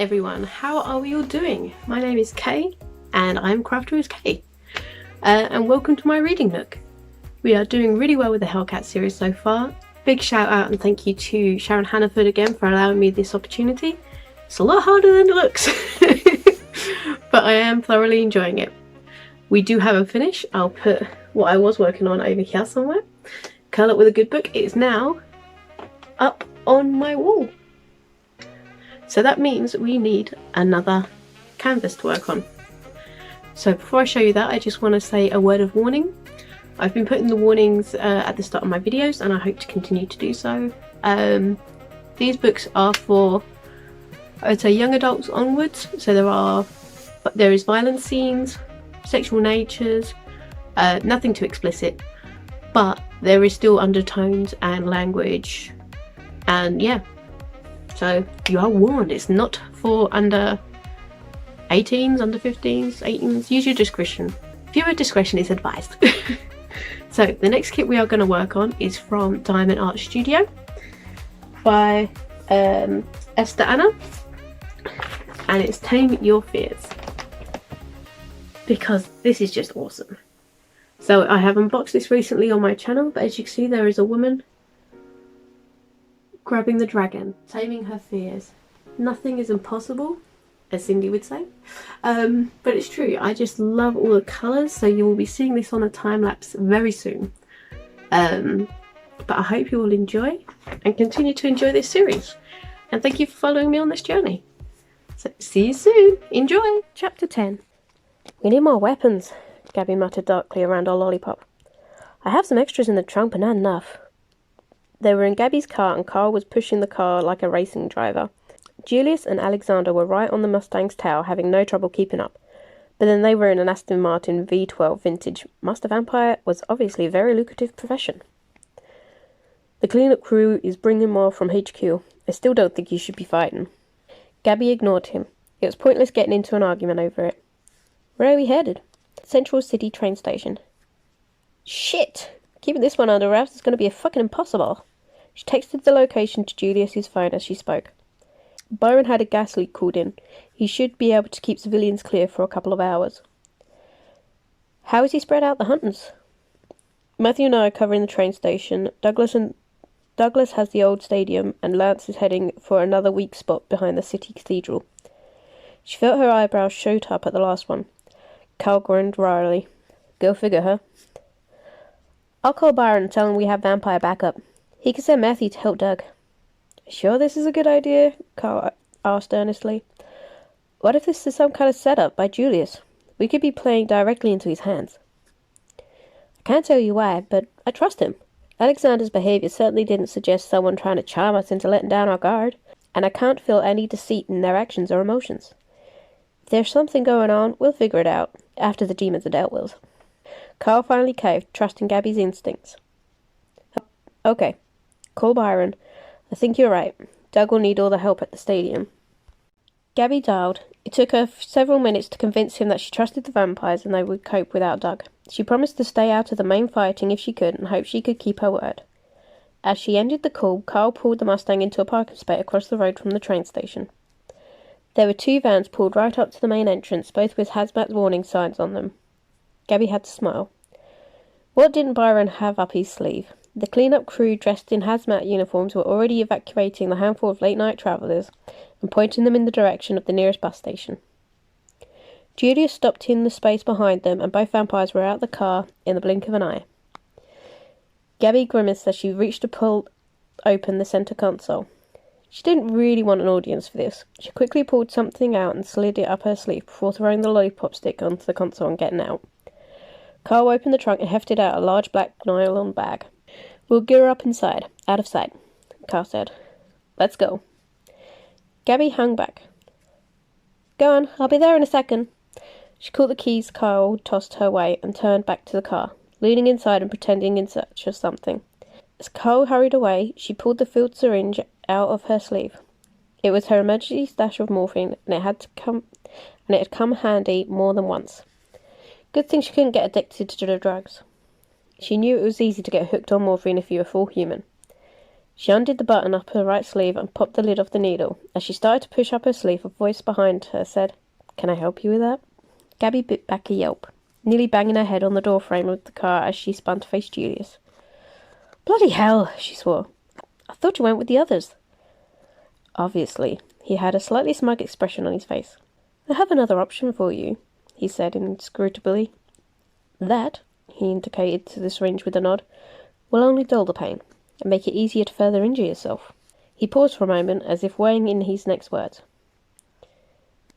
everyone, how are we all doing? My name is Kay and I'm Crafter with Kay, and welcome to my reading nook. We are doing really well with the Hellcat series so far. Big shout out and thank you to Sharon Hannaford again for allowing me this opportunity. It's a lot harder than it looks, but I am thoroughly enjoying it. We do have a finish. I'll put what I was working on over here somewhere. Curl up with a good book. It is now up on my wall. So that means we need another canvas to work on. So before I show you that, I just want to say a word of warning. I've been putting the warnings at the start of my videos and I hope to continue to do so. These books are for, I'd say, young adults onwards. So there is violent scenes, sexual natures, nothing too explicit, but there is still undertones and language, and yeah. So you are warned, it's not for under 18s, under 15s, 18s. Use your discretion. Viewer discretion is advised. So the next kit we are going to work on is from Diamond Art Studio by Eszter Anna, and it's Tame Your Fears, because this is just awesome. So I have unboxed this recently on my channel, but as you can see there is a woman grabbing the dragon, taming her fears. Nothing is impossible, as Cindy would say, but it's true. I just love all the colours, so you will be seeing this on a time lapse very soon. But I hope you will enjoy and continue to enjoy this series, and thank you for following me on this journey. So see you soon. Enjoy! Chapter 10. We need more weapons, Gabby muttered darkly around our lollipop. I have some extras in the trunk, but not enough. They were in Gabby's car and Carl was pushing the car like a racing driver. Julius and Alexander were right on the Mustang's tail, having no trouble keeping up. But then they were in an Aston Martin V12 vintage. Master Vampire was obviously a very lucrative profession. The cleanup crew is bringing more from HQ. I still don't think you should be fighting. Gabby ignored him. It was pointless getting into an argument over it. Where are we headed? Central City train station. Shit! Keeping this one under wraps is going to be fucking impossible. She texted the location to Julius's phone as she spoke. Byron had a gas leak called in. He should be able to keep civilians clear for a couple of hours. How has he spread out the hunters? Matthew and I are covering the train station. Douglas has the old stadium, and Lance is heading for another weak spot behind the city cathedral. She felt her eyebrows shoot up at the last one. Carl grinned wryly. Go figure, huh? I'll call Byron and tell him we have vampire backup. He can send Matthew to help Doug. Sure this is a good idea? Carl asked earnestly. What if this is some kind of setup by Julius? We could be playing directly into his hands. I can't tell you why, but I trust him. Alexander's behaviour certainly didn't suggest someone trying to charm us into letting down our guard, and I can't feel any deceit in their actions or emotions. If there's something going on, we'll figure it out, after the demons are dealt with. Carl finally caved, trusting Gabby's instincts. Okay, call Byron. I think you're right. Doug will need all the help at the stadium. Gabby dialed. It took her several minutes to convince him that she trusted the vampires and they would cope without Doug. She promised to stay out of the main fighting if she could and hoped she could keep her word. As she ended the call, Carl pulled the Mustang into a parking spot across the road from the train station. There were two vans pulled right up to the main entrance, both with hazmat warning signs on them. Gabby had to smile. What didn't Byron have up his sleeve? The clean-up crew dressed in hazmat uniforms were already evacuating the handful of late-night travellers and pointing them in the direction of the nearest bus station. Julius stopped in the space behind them and both vampires were out of the car in the blink of an eye. Gabby grimaced as she reached to pull open the centre console. She didn't really want an audience for this. She quickly pulled something out and slid it up her sleeve before throwing the lollipop stick onto the console and getting out. Carl opened the trunk and hefted out a large black nylon bag. We'll gear up inside, out of sight, Carl said. Let's go. Gabby hung back. Go on, I'll be there in a second. She caught the keys Carl tossed her way and turned back to the car, leaning inside and pretending in search of something. As Carl hurried away, she pulled the filled syringe out of her sleeve. It was her emergency stash of morphine, and it had come handy more than once. Good thing she couldn't get addicted to the drugs. She knew it was easy to get hooked on morphine if you were full human. She undid the button up her right sleeve and popped the lid off the needle. As she started to push up her sleeve, a voice behind her said, "Can I help you with that?" Gabby bit back a yelp, nearly banging her head on the door frame of the car as she spun to face Julius. "Bloody hell," she swore. "I thought you went with the others." Obviously, he had a slightly smug expression on his face. "I have another option for you," he said inscrutably. "That," he indicated to the syringe with a nod, "will only dull the pain and make it easier to further injure yourself." He paused for a moment as if weighing in his next words.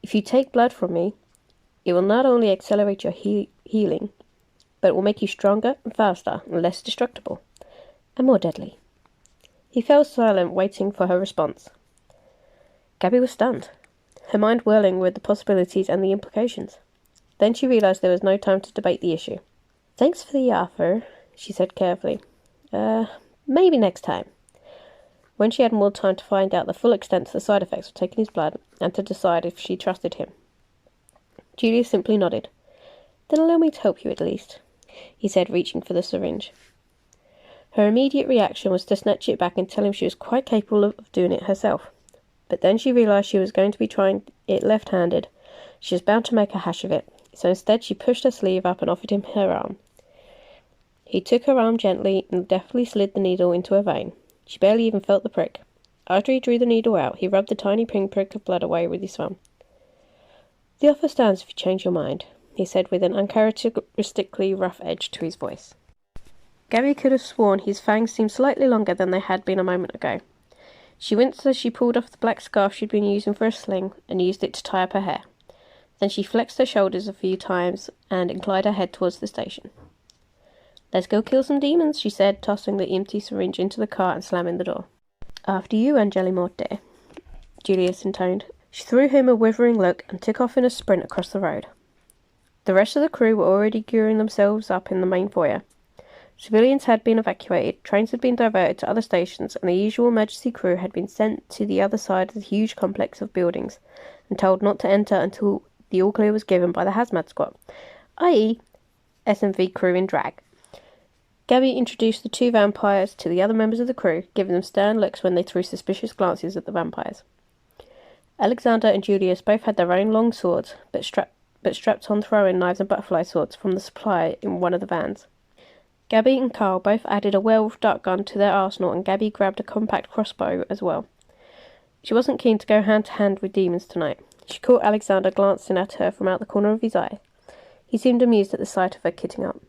"If you take blood from me, it will not only accelerate your healing, but it will make you stronger and faster and less destructible, and more deadly." He fell silent, waiting for her response. Gabby was stunned, her mind whirling with the possibilities and the implications. Then she realized there was no time to debate the issue. "Thanks for the offer," she said carefully. Maybe next time." When she had more time to find out the full extent of the side effects of taking his blood, and to decide if she trusted him. Julius simply nodded. "Then allow me to help you at least," he said, reaching for the syringe. Her immediate reaction was to snatch it back and tell him she was quite capable of doing it herself. But then she realized she was going to be trying it left-handed. She was bound to make a hash of it, so instead she pushed her sleeve up and offered him her arm. He took her arm gently and deftly slid the needle into her vein. She barely even felt the prick. After he drew the needle out, he rubbed the tiny pinprick of blood away with his thumb. "The offer stands if you change your mind," he said with an uncharacteristically rough edge to his voice. Gabby could have sworn his fangs seemed slightly longer than they had been a moment ago. She winced as she pulled off the black scarf she'd been using for a sling and used it to tie up her hair. Then she flexed her shoulders a few times and inclined her head towards the station. "Let's go kill some demons," she said, tossing the empty syringe into the car and slamming the door. "After you, Angeli Morte," Julius intoned. She threw him a withering look and took off in a sprint across the road. The rest of the crew were already gearing themselves up in the main foyer. Civilians had been evacuated, trains had been diverted to other stations, and the usual emergency crew had been sent to the other side of the huge complex of buildings and told not to enter until the all-clear was given by the hazmat squad, i.e. SMV crew in drag. Gabby introduced the two vampires to the other members of the crew, giving them stern looks when they threw suspicious glances at the vampires. Alexander and Julius both had their own long swords, but strapped on throwing knives and butterfly swords from the supply in one of the vans. Gabby and Carl both added a werewolf dart gun to their arsenal, and Gabby grabbed a compact crossbow as well. She wasn't keen to go hand-to-hand with demons tonight. She caught Alexander glancing at her from out the corner of his eye. He seemed amused at the sight of her kitting up.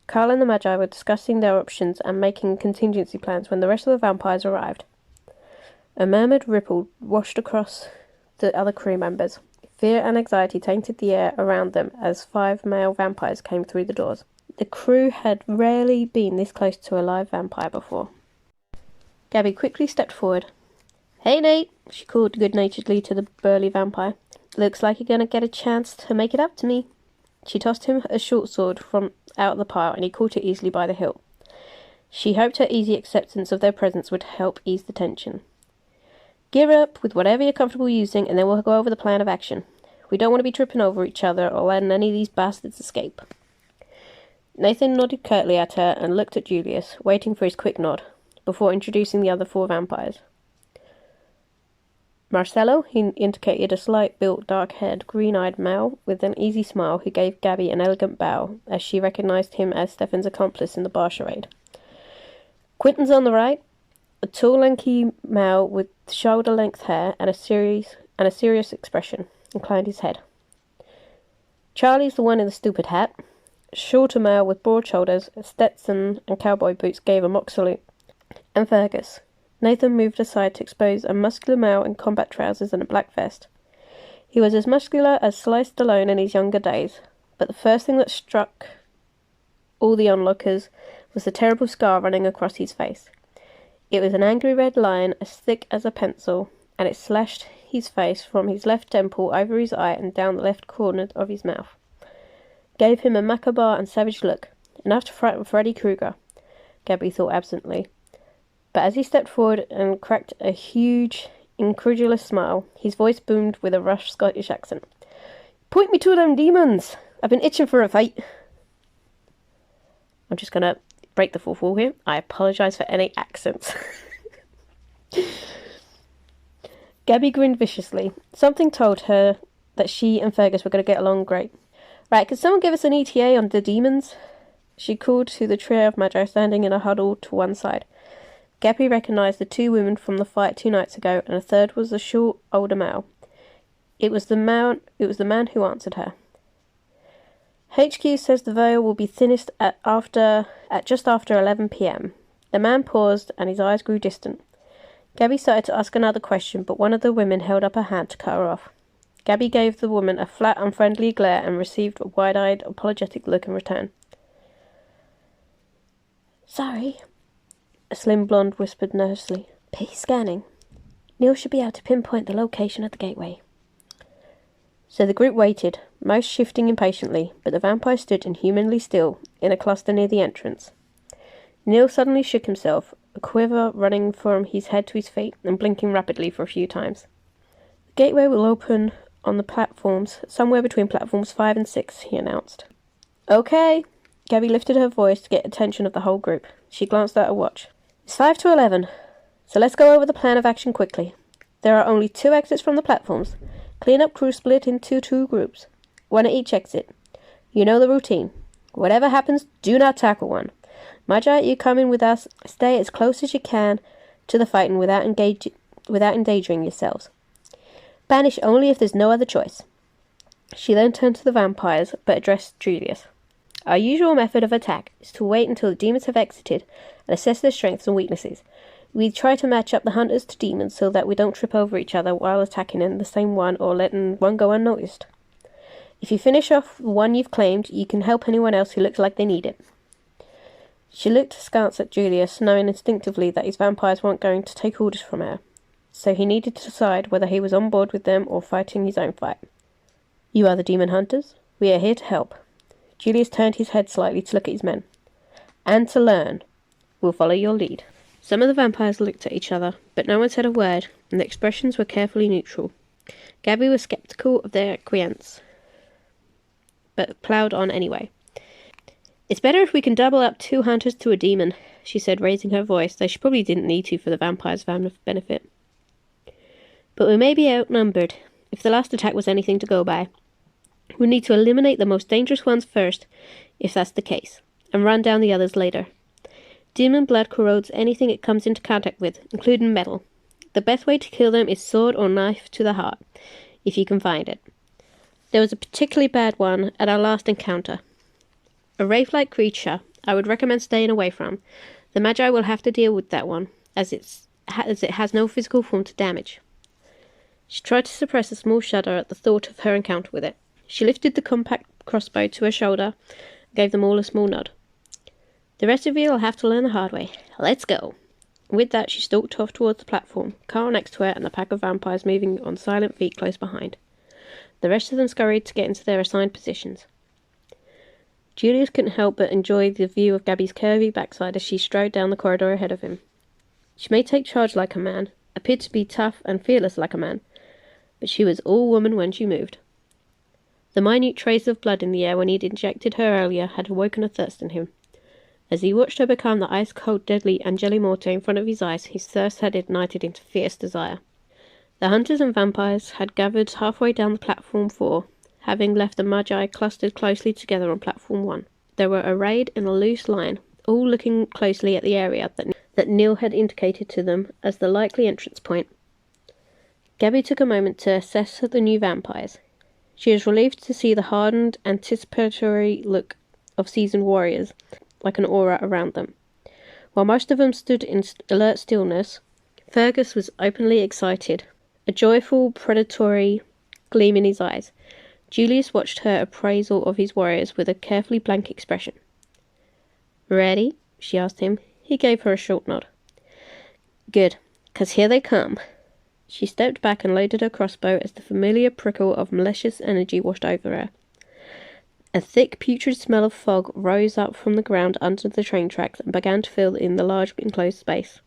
Carl and the Magi were discussing their options and making contingency plans when the rest of the vampires arrived. A murmured ripple washed across the other crew members. Fear and anxiety tainted the air around them as 5 male vampires came through the doors. The crew had rarely been this close to a live vampire before. Gabby quickly stepped forward. "Hey, Nate," she called good-naturedly to the burly vampire. "Looks like you're going to get a chance to make it up to me." She tossed him a short sword from out of the pile, and he caught it easily by the hilt. She hoped her easy acceptance of their presence would help ease the tension. "Gear up with whatever you're comfortable using, and then we'll go over the plan of action. We don't want to be tripping over each other or letting any of these bastards escape." Nathan nodded curtly at her and looked at Julius, waiting for his quick nod, before introducing the other 4 vampires. Marcello, he indicated a slight-built, dark-haired, green-eyed male with an easy smile who gave Gabby an elegant bow as she recognized him as Stefan's accomplice in the bar charade. Quentin's on the right, a tall, lanky male with shoulder-length hair and a serious expression, inclined his head. Charlie's the one in the stupid hat. A shorter male with broad shoulders, a Stetson and cowboy boots gave a mock salute. And Fergus. Nathan moved aside to expose a muscular male in combat trousers and a black vest. He was as muscular as Sly Stallone in his younger days, but the first thing that struck all the onlookers was the terrible scar running across his face. It was an angry red line as thick as a pencil, and it slashed his face from his left temple over his eye and down the left corner of his mouth. Gave him a macabre and savage look, enough to frighten Freddy Krueger, Gabby thought absently. But as he stepped forward and cracked a huge, incredulous smile, his voice boomed with a rough Scottish accent. "Point me to them demons! I've been itching for a fight." I'm just going to break the fourth wall here. I apologise for any accents. Gabby grinned viciously. Something told her that she and Fergus were going to get along great. Right, could someone give us an ETA on the demons? She called to the trio of Magi standing in a huddle to one side. Gabby recognised the 2 women from the fight 2 nights ago, and a third was the short, older male. It was the man who answered her. HQ says the veil will be thinnest at just after 11 p.m. The man paused, and his eyes grew distant. Gabby started to ask another question, but one of the women held up her hand to cut her off. Gabby gave the woman a flat, unfriendly glare and received a wide-eyed, apologetic look in return. Sorry, a slim blonde whispered nervously. He's scanning. Neil should be able to pinpoint the location of the gateway. So the group waited, most shifting impatiently, but the vampire stood inhumanly still, in a cluster near the entrance. Neil suddenly shook himself, a quiver running from his head to his feet, and blinking rapidly for a few times. The gateway will open on the platforms, somewhere between platforms 5 and 6, he announced. Okay. Gabby lifted her voice to get attention of the whole group. She glanced at her watch. It's 5 to 11, so let's go over the plan of action quickly. There are only 2 exits from the platforms. Clean-up crew split into 2 groups, 1 at each exit. You know the routine. Whatever happens, do not tackle one. Magi, you come in with us. Stay as close as you can to the fighting without endangering yourselves. Banish only if there's no other choice. She then turned to the vampires, but addressed Julius. Our usual method of attack is to wait until the demons have exited and assess their strengths and weaknesses. We try to match up the hunters to demons so that we don't trip over each other while attacking in the same one or letting one go unnoticed. If you finish off the one you've claimed, you can help anyone else who looks like they need it. She looked askance at Julius, knowing instinctively that his vampires weren't going to take orders from her, so he needed to decide whether he was on board with them or fighting his own fight. You are the demon hunters. We are here to help. Julius turned his head slightly to look at his men. And to learn. We'll follow your lead. Some of the vampires looked at each other, but no one said a word, and the expressions were carefully neutral. Gabby was sceptical of their acquiescence, but ploughed on anyway. It's better if we can double up 2 hunters to a demon, she said, raising her voice, though she probably didn't need to for the vampire's benefit. But we may be outnumbered, if the last attack was anything to go by. We need to eliminate the most dangerous ones first, if that's the case, and run down the others later. Demon blood corrodes anything it comes into contact with, including metal. The best way to kill them is sword or knife to the heart, if you can find it. There was a particularly bad one at our last encounter. A wraith-like creature I would recommend staying away from. The Magi will have to deal with that one, as it has no physical form to damage. She tried to suppress a small shudder at the thought of her encounter with it. She lifted the compact crossbow to her shoulder and gave them all a small nod. The rest of you will have to learn the hard way. Let's go. With that, she stalked off towards the platform, Carl next to her and the pack of vampires moving on silent feet close behind. The rest of them scurried to get into their assigned positions. Julius couldn't help but enjoy the view of Gabby's curvy backside as she strode down the corridor ahead of him. She may take charge like a man, appeared to be tough and fearless like a man, but she was all woman when she moved. The minute trace of blood in the air when he'd injected her earlier had awoken a thirst in him. As he watched her become the ice-cold, deadly Angeli Morte in front of his eyes, his thirst had ignited into fierce desire. The hunters and vampires had gathered halfway down the platform 4, having left the Magi clustered closely together on platform 1. They were arrayed in a loose line, all looking closely at the area that Neil had indicated to them as the likely entrance point. Gabby took a moment to assess the new vampires. She was relieved to see the hardened, anticipatory look of seasoned warriors, like an aura around them. While most of them stood in alert stillness, Fergus was openly excited, a joyful, predatory gleam in his eyes. Julius watched her appraisal of his warriors with a carefully blank expression. Ready? She asked him. He gave her a short nod. Good, 'cause here they come. She stepped back and loaded her crossbow as the familiar prickle of malicious energy washed over her. A thick, putrid smell of fog rose up from the ground under the train tracks and began to fill in the large enclosed space.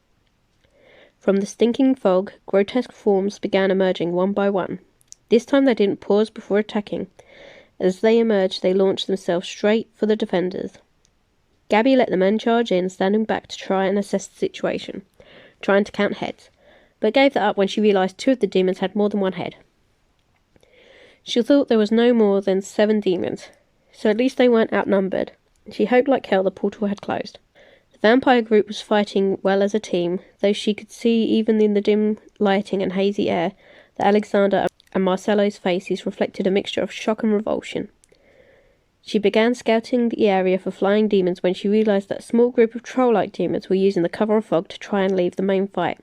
From the stinking fog, grotesque forms began emerging one by one. This time they didn't pause before attacking. As they emerged, they launched themselves straight for the defenders. Gabby let the men charge in, standing back to try and assess the situation, trying to count heads, but gave that up when she realised 2 of the demons had more than 1 head. She thought there was no more than 7 demons, so at least they weren't outnumbered. She hoped like hell the portal had closed. The vampire group was fighting well as a team, though she could see even in the dim lighting and hazy air that Alexander and Marcello's faces reflected a mixture of shock and revulsion. She began scouting the area for flying demons when she realised that a small group of troll-like demons were using the cover of fog to try and leave the main fight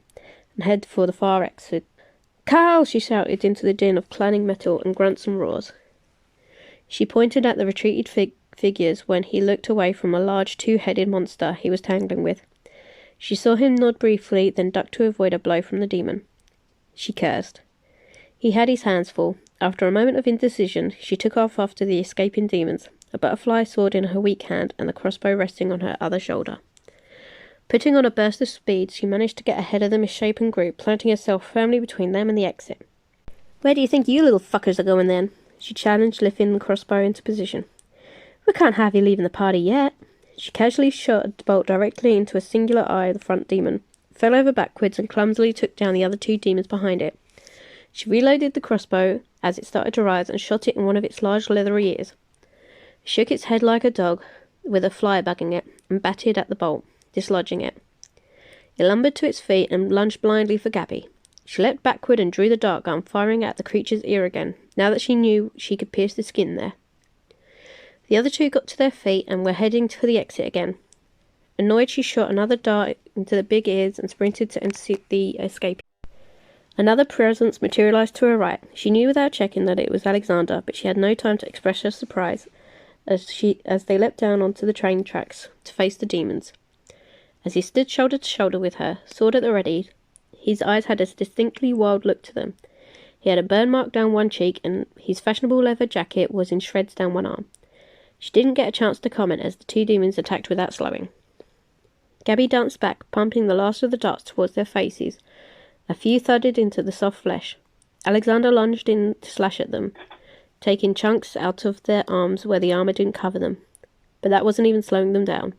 and head for the far exit. "Carl!" she shouted into the din of clanging metal and grunts and roars. She pointed at the retreated figures when he looked away from a large 2-headed monster he was tangling with. She saw him nod briefly, then duck to avoid a blow from the demon. She cursed. He had his hands full. After a moment of indecision, she took off after the escaping demons, a butterfly sword in her weak hand and the crossbow resting on her other shoulder. Putting on a burst of speed, she managed to get ahead of the misshapen group, planting herself firmly between them and the exit. "Where do you think you little fuckers are going then?" she challenged, lifting the crossbow into position. "We can't have you leaving the party yet." She casually shot the bolt directly into a singular eye of the front demon, fell over backwards and clumsily took down the other 2 demons behind it. She reloaded the crossbow as it started to rise and shot it in one of its large leathery ears. It shook its head like a dog, with a fly bugging it, and batted at the bolt, dislodging it. It lumbered to its feet and lunged blindly for Gabby. She leapt backward and drew the dart gun, firing at the creature's ear again, now that she knew she could pierce the skin there. The other 2 got to their feet and were heading for the exit again. Annoyed, she shot another dart into the big ears and sprinted to intercept the escape. Another presence materialised to her right. She knew without checking that it was Alexander, but she had no time to express her surprise as they leapt down onto the train tracks to face the demons. As he stood shoulder to shoulder with her, sword at the ready, his eyes had a distinctly wild look to them. He had a burn mark down one cheek, and his fashionable leather jacket was in shreds down one arm. She didn't get a chance to comment as the 2 demons attacked without slowing. Gabby danced back, pumping the last of the darts towards their faces. A few thudded into the soft flesh. Alexander lunged in to slash at them, taking chunks out of their arms where the armour didn't cover them. But that wasn't even slowing them down.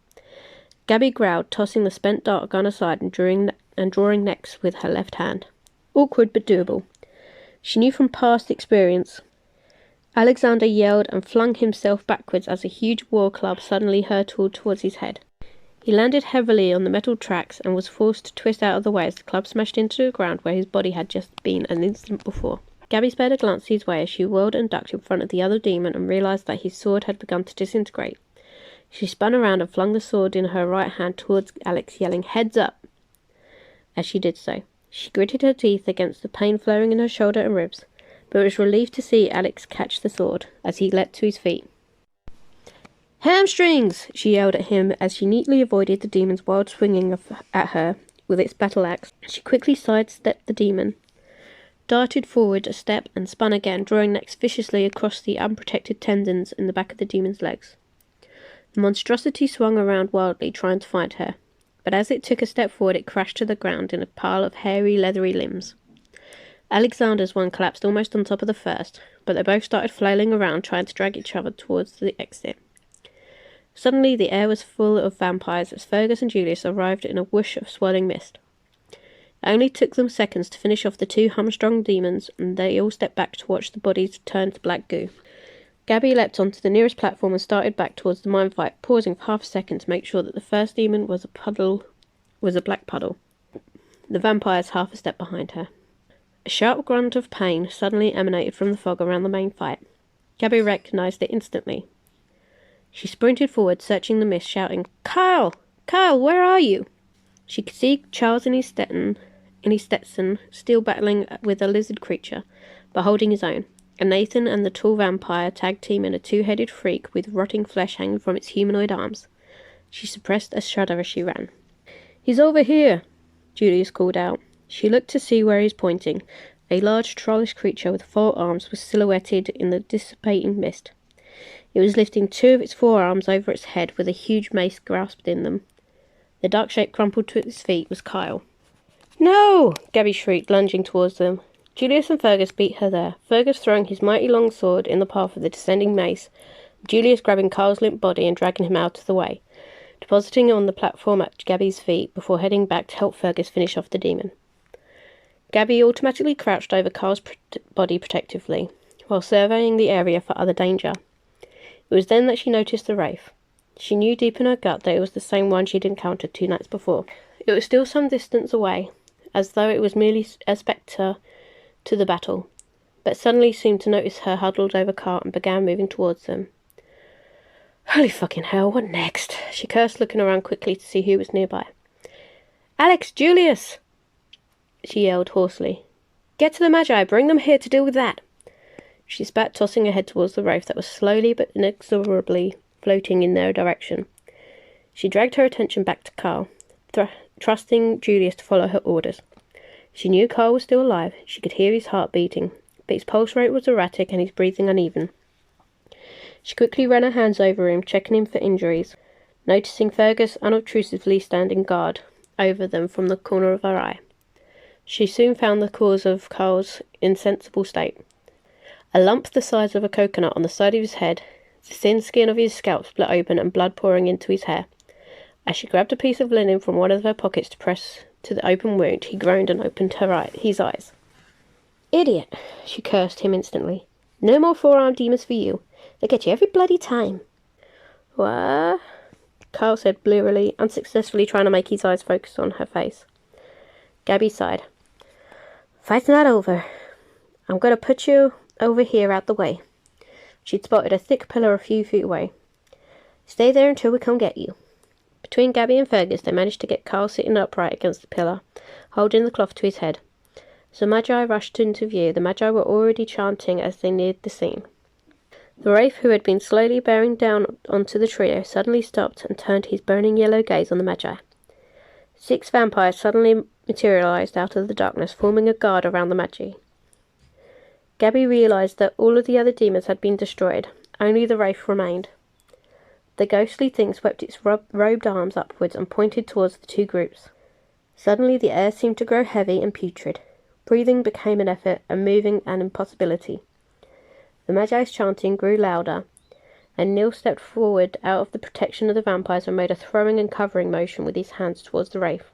Gabby growled, tossing the spent dart gun aside and drawing next with her left hand. Awkward but doable. She knew from past experience. Alexander yelled and flung himself backwards as a huge war club suddenly hurtled towards his head. He landed heavily on the metal tracks and was forced to twist out of the way as the club smashed into the ground where his body had just been an instant before. Gabby spared a glance his way as she whirled and ducked in front of the other demon and realised that his sword had begun to disintegrate. She spun around and flung the sword in her right hand towards Alex, yelling, "Heads up!" As she did so, she gritted her teeth against the pain flowing in her shoulder and ribs, but was relieved to see Alex catch the sword as he leapt to his feet. "Hamstrings!" she yelled at him as she neatly avoided the demon's wild swinging at her with its battle axe. She quickly sidestepped the demon, darted forward a step and spun again, drawing next viciously across the unprotected tendons in the back of the demon's legs. The monstrosity swung around wildly, trying to find her, but as it took a step forward it crashed to the ground in a pile of hairy, leathery limbs. Alexander's one collapsed almost on top of the first, but they both started flailing around, trying to drag each other towards the exit. Suddenly the air was full of vampires as Fergus and Julius arrived in a whoosh of swirling mist. It only took them seconds to finish off the 2 hamstrung demons, and they all stepped back to watch the bodies turn to black goo. Gabby leapt onto the nearest platform and started back towards the mine fight, pausing for half a second to make sure that the first demon was a black puddle. The vampires half a step behind her. A sharp grunt of pain suddenly emanated from the fog around the main fight. Gabby recognised it instantly. She sprinted forward, searching the mist, shouting, "Kyle! Kyle, where are you?" She could see Charles in his Stetson, still battling with a lizard creature, but holding his own, and Nathan and the tall vampire tag team in a 2-headed freak with rotting flesh hanging from its humanoid arms. She suppressed a shudder as she ran. "He's over here!" Julius called out. She looked to see where he was pointing. A large, trollish creature with 4 arms was silhouetted in the dissipating mist. It was lifting 2 of its forearms over its head with a huge mace grasped in them. The dark shape crumpled to its feet was Kyle. "No!" Gabby shrieked, lunging towards them. Julius and Fergus beat her there, Fergus throwing his mighty long sword in the path of the descending mace, Julius grabbing Kyle's limp body and dragging him out of the way. depositing it on the platform at Gabby's feet before heading back to help Fergus finish off the demon. Gabby automatically crouched over Carl's body protectively, while surveying the area for other danger. It was then that she noticed the wraith. She knew deep in her gut that it was the same one she'd encountered 2 nights before. It was still some distance away, as though it was merely a spectre to the battle, but suddenly seemed to notice her huddled over Carl and began moving towards them. Holy fucking hell, what next? She cursed, looking around quickly to see who was nearby. Alex, Julius! She yelled hoarsely. Get to the Magi, bring them here to deal with that. She spat, tossing her head towards the wraith that was slowly but inexorably floating in their direction. She dragged her attention back to Carl, trusting Julius to follow her orders. She knew Carl was still alive. She could hear his heart beating, but his pulse rate was erratic and his breathing uneven. She quickly ran her hands over him, checking him for injuries, noticing Fergus unobtrusively standing guard over them from the corner of her eye. She soon found the cause of Carl's insensible state. A lump the size of a coconut on the side of his head, the thin skin of his scalp split open and blood pouring into his hair. As she grabbed a piece of linen from one of her pockets to press to the open wound, he groaned and opened his eyes. Idiot! She cursed him instantly. No more 4-armed demons for you. They get you every bloody time. What? Carl said blearily, unsuccessfully trying to make his eyes focus on her face. Gabby sighed. Fight's not over. I'm going to put you over here out the way. She'd spotted a thick pillar a few feet away. Stay there until we come get you. Between Gabby and Fergus, they managed to get Carl sitting upright against the pillar, holding the cloth to his head. As the Magi rushed into view, the Magi were already chanting as they neared the scene. The wraith, who had been slowly bearing down onto the trio, suddenly stopped and turned his burning yellow gaze on the Magi. 6 vampires suddenly materialized out of the darkness, forming a guard around the Magi. Gabby realized that all of the other demons had been destroyed. Only the wraith remained. The ghostly thing swept its robed arms upwards and pointed towards the 2 groups. Suddenly the air seemed to grow heavy and putrid. Breathing became an effort, and moving an impossibility. The Magi's chanting grew louder, and Neil stepped forward out of the protection of the vampires and made a throwing and covering motion with his hands towards the wraith.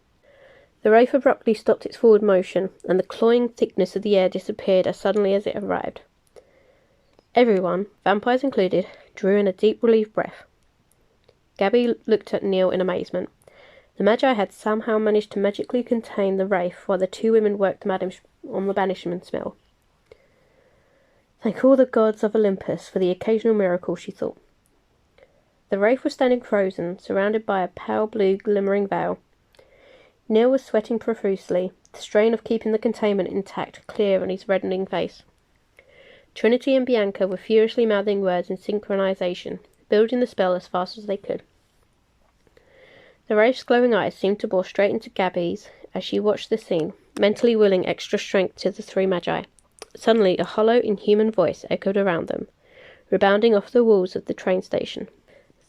The wraith abruptly stopped its forward motion, and the cloying thickness of the air disappeared as suddenly as it arrived. Everyone, vampires included, drew in a deep relieved breath. Gabby looked at Neil in amazement. The Magi had somehow managed to magically contain the wraith while the 2 women worked on the banishment spell. Thank all the gods of Olympus for the occasional miracle, she thought. The wraith was standing frozen, surrounded by a pale blue glimmering veil. Neil was sweating profusely, the strain of keeping the containment intact clear on his reddening face. Trinity and Bianca were furiously mouthing words in synchronization, building the spell as fast as they could. The wraith's glowing eyes seemed to bore straight into Gabby's as she watched the scene, mentally willing extra strength to the 3 Magi. Suddenly, a hollow, inhuman voice echoed around them, rebounding off the walls of the train station.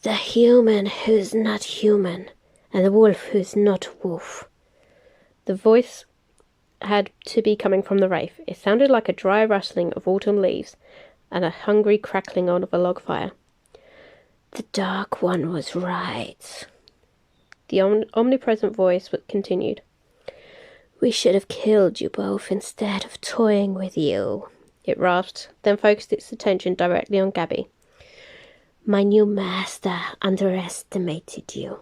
The human who's not human, and the wolf who's not wolf. The voice had to be coming from the wraith. It sounded like a dry rustling of autumn leaves and a hungry crackling on of a log fire. The Dark One was right. The omnipresent voice continued. We should have killed you both instead of toying with you. It rasped, then focused its attention directly on Gabby. My new master underestimated you.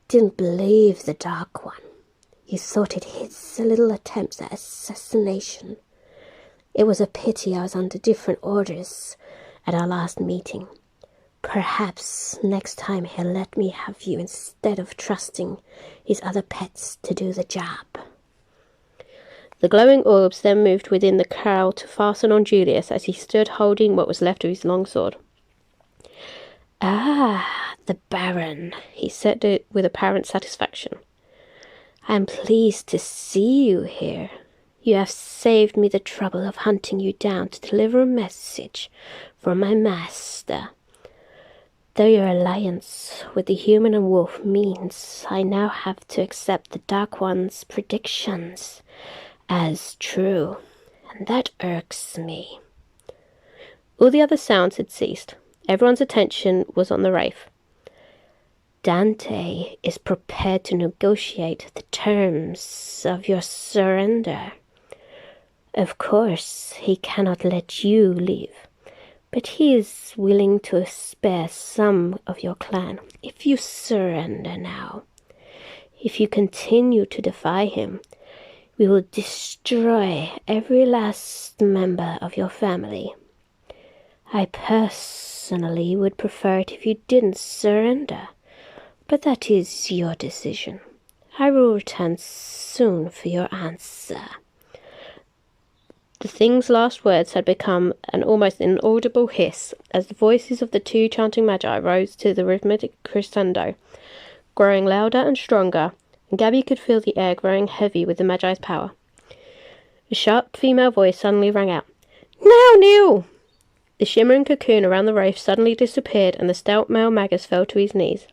Didn't believe the Dark One. You thought it his little attempts at assassination. It was a pity I was under different orders at our last meeting. Perhaps next time he'll let me have you instead of trusting his other pets to do the job. The glowing orbs then moved within the crowd to fasten on Julius as he stood holding what was left of his long sword. Ah, the Baron, he said it with apparent satisfaction. I am pleased to see you here. You have saved me the trouble of hunting you down to deliver a message from my master. Though your alliance with the human and wolf means I now have to accept the Dark One's predictions as true, and that irks me. All the other sounds had ceased. Everyone's attention was on the wraith. Dante is prepared to negotiate the terms of your surrender. Of course, he cannot let you leave, but he is willing to spare some of your clan if you surrender now. If you continue to defy him, we will destroy every last member of your family. I personally would prefer it if you didn't surrender, but that is your decision. I will return soon for your answer." The thing's last words had become an almost inaudible hiss as the voices of the two chanting magi rose to the rhythmic crescendo, growing louder and stronger, and Gabby could feel the air growing heavy with the magi's power. A sharp female voice suddenly rang out, "Now, Neil!" The shimmering cocoon around the wraith suddenly disappeared, and the stout male magus fell to his knees.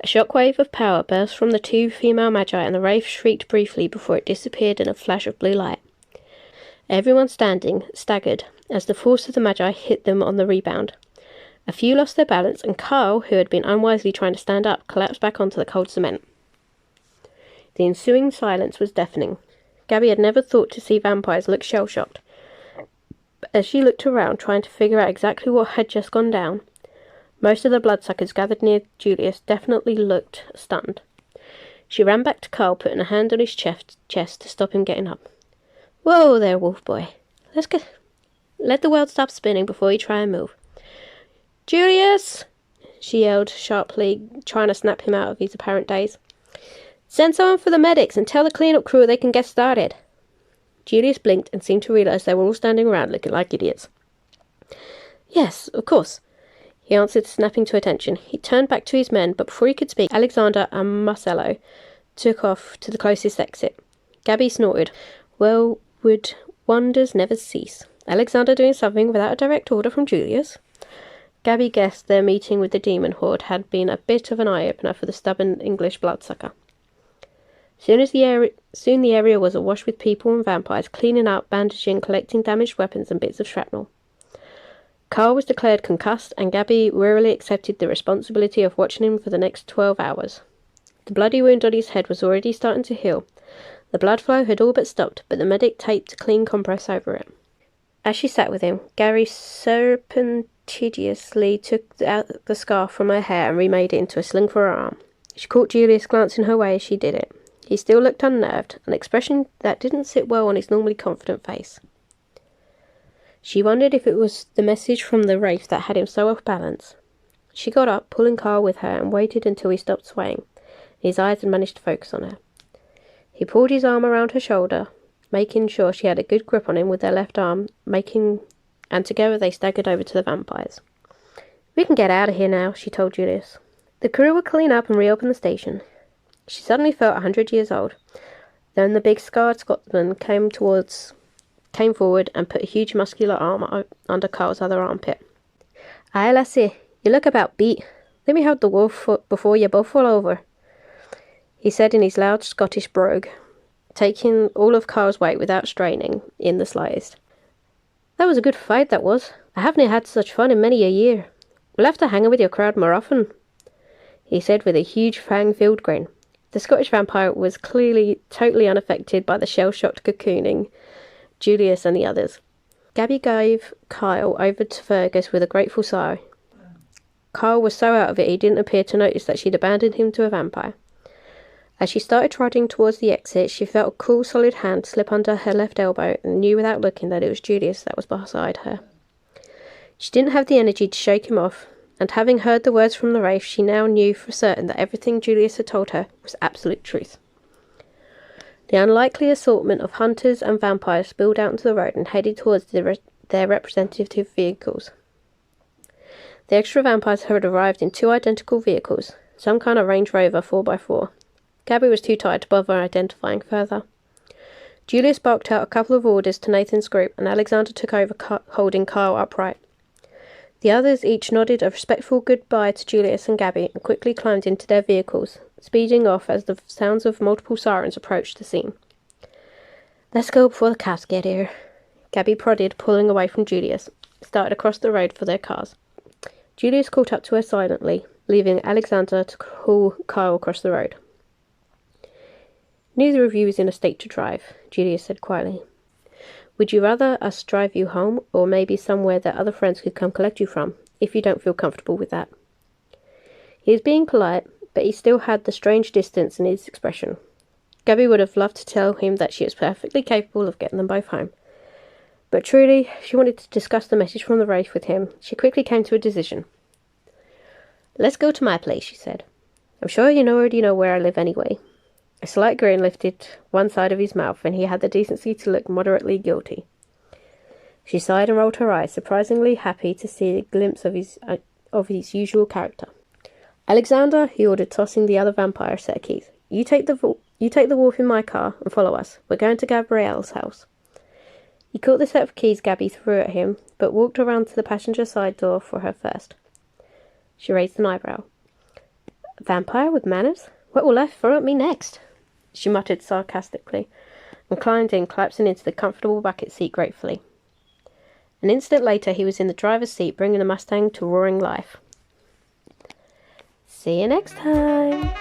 A shockwave of power burst from the two female magi, and the wraith shrieked briefly before it disappeared in a flash of blue light. Everyone standing staggered as the force of the magi hit them on the rebound. A few lost their balance, and Carl, who had been unwisely trying to stand up, collapsed back onto the cold cement. The ensuing silence was deafening. Gabby had never thought to see vampires look shell-shocked. As she looked around, trying to figure out exactly what had just gone down, most of the bloodsuckers gathered near Julius definitely looked stunned. She ran back to Carl, putting a hand on his chest to stop him getting up. "Whoa there, wolf boy. Let the world stop spinning before you try and move." "Julius!" she yelled sharply, trying to snap him out of his apparent daze. "Send someone for the medics and tell the cleanup crew they can get started." Julius blinked and seemed to realize they were all standing around looking like idiots. "Yes, of course," he answered, snapping to attention. He turned back to his men, but before he could speak, Alexander and Marcello took off to the closest exit. Gabby snorted. Well, would wonders never cease? Alexander doing something without a direct order from Julius? Gabby guessed their meeting with the demon horde had been a bit of an eye-opener for the stubborn English bloodsucker. Soon the area was awash with people and vampires, cleaning up, bandaging, collecting damaged weapons and bits of shrapnel. Carl was declared concussed, and Gabby wearily accepted the responsibility of watching him for the next 12 hours. The bloody wound on his head was already starting to heal. The blood flow had all but stopped, but the medic taped a clean compress over it. As she sat with him, Gary surreptitiously took out the scarf from her hair and remade it into a sling for her arm. She caught Julius glancing her way as she did it. He still looked unnerved, an expression that didn't sit well on his normally confident face. She wondered if it was the message from the wraith that had him so off balance. She got up, pulling Carl with her, and waited until he stopped swaying. His eyes had managed to focus on her. He pulled his arm around her shoulder, making sure she had a good grip on him with their left arm, and together they staggered over to the vampires. "We can get out of here now," she told Julius. "The crew will clean up and reopen the station." She suddenly felt 100 years old. Then the big scarred Scotsman came forward and put a huge muscular arm under Carl's other armpit. "Aye, lassie, you look about beat. Let me hold the wolf before you both fall over," he said in his loud Scottish brogue, taking all of Carl's weight without straining in the slightest. "That was a good fight, that was. I haven't had such fun in many a year. We'll have to hang with your crowd more often," he said with a huge fang-filled grin. The Scottish vampire was clearly totally unaffected by the shell-shocked cocooning Julius and the others. Gabby gave Kyle over to Fergus with a grateful sigh. Kyle was so out of it he didn't appear to notice that she'd abandoned him to a vampire. As she started trotting towards the exit, she felt a cool, solid hand slip under her left elbow and knew without looking that it was Julius that was beside her. She didn't have the energy to shake him off, and having heard the words from the wraith, she now knew for certain that everything Julius had told her was absolute truth. The unlikely assortment of hunters and vampires spilled out into the road and headed towards their representative vehicles. The extra vampires had arrived in 2 identical vehicles, some kind of Range Rover 4x4. Gabby was too tired to bother identifying further. Julius barked out a couple of orders to Nathan's group, and Alexander took over holding Kyle upright. The others each nodded a respectful goodbye to Julius and Gabby and quickly climbed into their vehicles, speeding off as the sounds of multiple sirens approached the scene. "Let's go before the cops get here," Gabby prodded, pulling away from Julius, started across the road for their cars. Julius caught up to her silently, leaving Alexander to call Kyle across the road. Neither of you is in a state to drive, Julia said quietly. Would you rather us drive you home, or maybe somewhere that other friends could come collect you from, if you don't feel comfortable with that? He was being polite, but he still had the strange distance in his expression. Gabby would have loved to tell him that she was perfectly capable of getting them both home. But truly, she wanted to discuss the message from the race with him. She quickly came to a decision. Let's go to my place, she said. I'm sure you already know where I live anyway. A slight grin lifted one side of his mouth, and he had the decency to look moderately guilty. She sighed and rolled her eyes, surprisingly happy to see a glimpse of his usual character. Alexander, he ordered, tossing the other vampire a set of keys. You take the wolf in my car and follow us. We're going to Gabrielle's house. He caught the set of keys Gabby threw at him, but walked around to the passenger side door for her first. She raised an eyebrow. A vampire with manners? What will life throw at me next? She muttered sarcastically, and climbed in, collapsing into the comfortable bucket seat gratefully. An instant later, he was in the driver's seat, bringing the Mustang to roaring life. See you next time!